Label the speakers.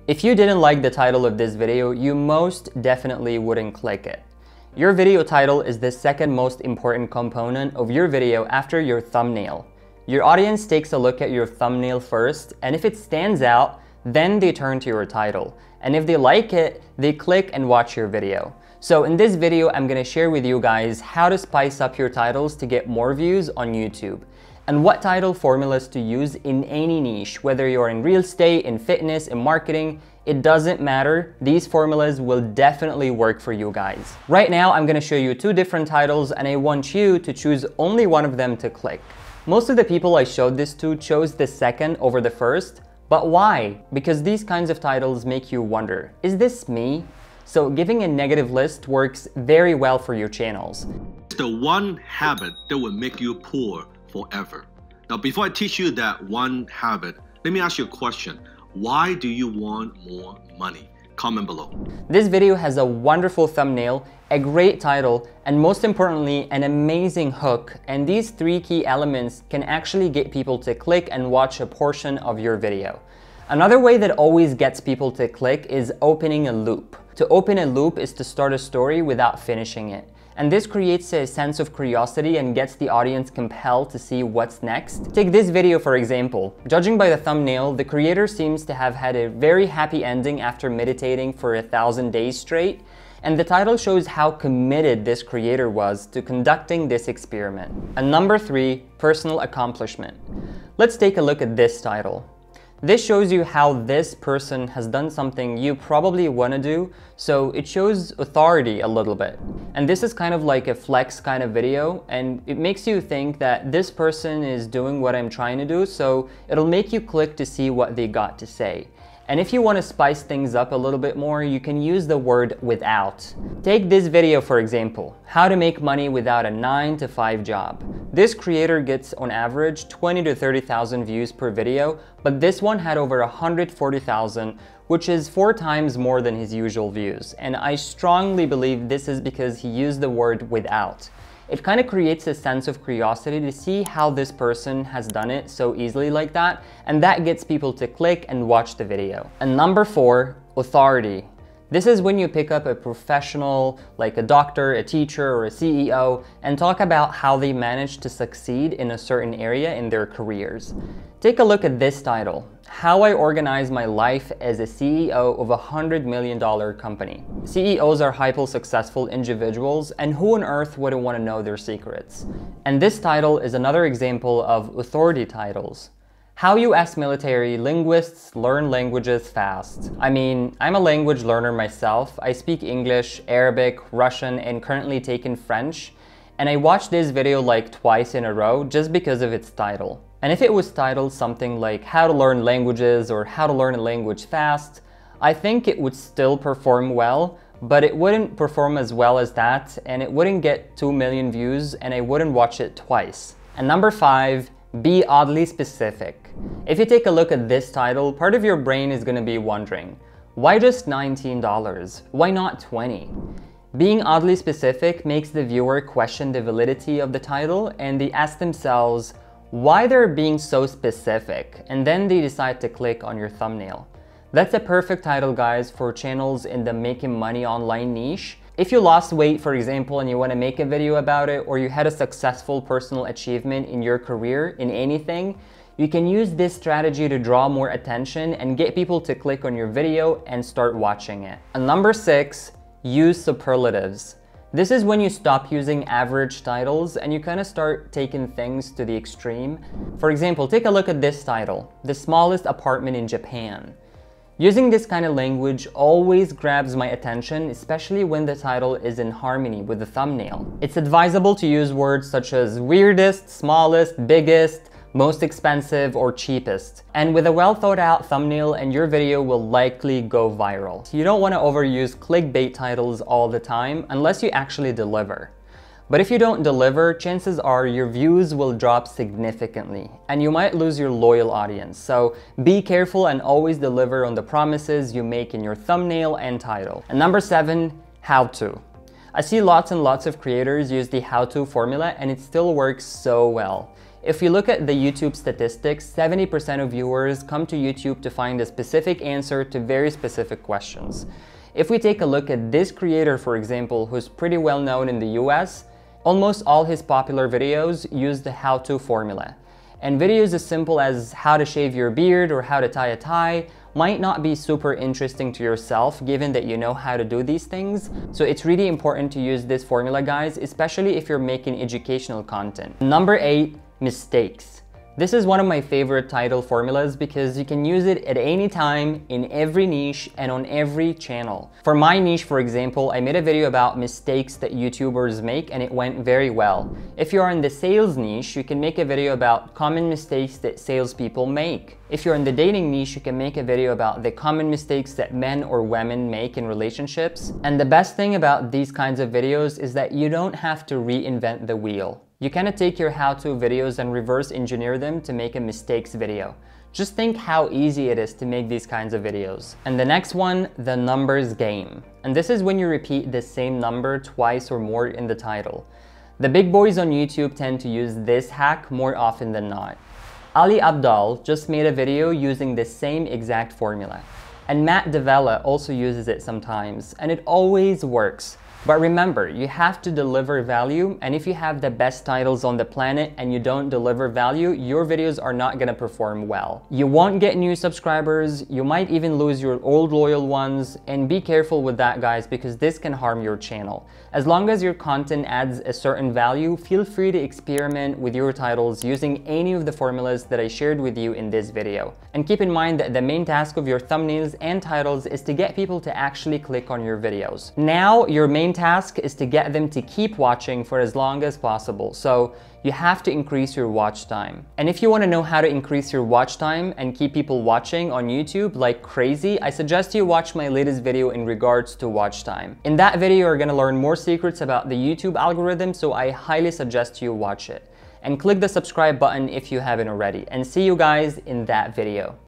Speaker 1: If you didn't like the title of this video, you most definitely wouldn't click it. Your video title is the second most important component of your video after your thumbnail. Your audience takes a look at your thumbnail first, and if it stands out, then they turn to your title. And if they like it, they click and watch your video. So in this video, I'm gonna share with you guys how to spice up your titles to get more views on YouTube, and what title formulas to use in any niche, whether you're in real estate, in fitness, in marketing, it doesn't matter. These formulas will definitely work for you guys. Right now, I'm gonna show you two different titles, and I want you to choose only one of them to click. Most of the people I showed this to chose the second over the first, but why? Because these kinds of titles make you wonder, is this me? So giving a negative list works very well for your channels.
Speaker 2: It's the one habit that will make you poor forever. Now, before I teach you that one habit, let me ask you a question. Why do you want more money? Comment below.
Speaker 1: This video has a wonderful thumbnail, a great title, and most importantly, an amazing hook. And these three key elements can actually get people to click and watch a portion of your video. Another way that always gets people to click is opening a loop. To open a loop is to start a story without finishing it. And this creates a sense of curiosity and gets the audience compelled to see what's next. Take this video for example. Judging by the thumbnail, the creator seems to have had a very happy ending after meditating for 1,000 days straight. And the title shows how committed this creator was to conducting this experiment. And number 3, personal accomplishment. Let's take a look at this title. This shows you how this person has done something you probably want to do, so it shows authority a little bit. And this is kind of like a flex kind of video, and it makes you think that this person is doing what I'm trying to do, so it'll make you click to see what they got to say. And if you want to spice things up a little bit more, you can use the word without. Take this video for example, how to make money without a 9-to-5 job. This creator gets on average 20 to 30,000 views per video, but this one had over 140,000, which is 4 times more than his usual views. And I strongly believe this is because he used the word without. It kind of creates a sense of curiosity to see how this person has done it so easily like that, and that gets people to click and watch the video. And number 4, authority. This is when you pick up a professional, like a doctor, a teacher, or a CEO, and talk about how they managed to succeed in a certain area in their careers. Take a look at this title, How I Organize My Life as a CEO of a $100 million company. CEOs are hyper successful individuals, and who on earth wouldn't want to know their secrets? And this title is another example of authority titles. How US military linguists learn languages fast. I mean, I'm a language learner myself. I speak English, Arabic, Russian, and currently taking French. And I watched this video like twice in a row just because of its title. And if it was titled something like How to Learn Languages or How to Learn a Language Fast, I think it would still perform well, but it wouldn't perform as well as that, and it wouldn't get 2 million views, and I wouldn't watch it twice. And number 5, be oddly specific. If you take a look at this title, part of your brain is going to be wondering, why just $19? Why not 20? Being oddly specific makes the viewer question the validity of the title, and they ask themselves why they're being so specific, and then they decide to click on your thumbnail. That's a perfect title, guys, for channels in the making money online niche. If you lost weight, for example, and you want to make a video about it, or you had a successful personal achievement in your career, in anything, you can use this strategy to draw more attention and get people to click on your video and start watching it. And number 6, use superlatives. This is when you stop using average titles and you kind of start taking things to the extreme. For example, take a look at this title, The Smallest Apartment in Japan. Using this kind of language always grabs my attention, especially when the title is in harmony with the thumbnail. It's advisable to use words such as weirdest, smallest, biggest, most expensive, or cheapest. And with a well thought out thumbnail, and your video will likely go viral. You don't want to overuse clickbait titles all the time unless you actually deliver. But if you don't deliver, chances are your views will drop significantly and you might lose your loyal audience. So be careful and always deliver on the promises you make in your thumbnail and title. And number 7, how to. I see lots and lots of creators use the how-to formula and it still works so well. If we look at the YouTube statistics, 70% of viewers come to YouTube to find a specific answer to very specific questions. If we take a look at this creator, for example, who's pretty well known in the US, almost all his popular videos use the how-to formula. And videos as simple as how to shave your beard or how to tie a tie might not be super interesting to yourself given that you know how to do these things. So it's really important to use this formula, guys, especially if you're making educational content. Number 8, mistakes. This is one of my favorite title formulas because you can use it at any time, in every niche, and on every channel. For my niche, for example, I made a video about mistakes that YouTubers make and it went very well. If you are in the sales niche, you can make a video about common mistakes that salespeople make. If you're in the dating niche, you can make a video about the common mistakes that men or women make in relationships. And the best thing about these kinds of videos is that you don't have to reinvent the wheel. You kind of take your how-to videos and reverse engineer them to make a mistakes video. Just think how easy it is to make these kinds of videos. And the next one, the numbers game. And this is when you repeat the same number twice or more in the title. The big boys on YouTube tend to use this hack more often than not. Ali Abdaal just made a video using the same exact formula. And Matt Davella also uses it sometimes, and it always works. But remember, you have to deliver value, and if you have the best titles on the planet and you don't deliver value, your videos are not gonna perform well. You won't get new subscribers, you might even lose your old loyal ones, and be careful with that, guys, because this can harm your channel. As long as your content adds a certain value, feel free to experiment with your titles using any of the formulas that I shared with you in this video. And keep in mind that the main task of your thumbnails and titles is to get people to actually click on your videos. Now, your main task is to get them to keep watching for as long as possible. So you have to increase your watch time. And if you want to know how to increase your watch time and keep people watching on YouTube like crazy, I suggest you watch my latest video in regards to watch time. In that video, you're going to learn more secrets about the YouTube algorithm, so I highly suggest you watch it. And click the subscribe button if you haven't already. And see you guys in that video.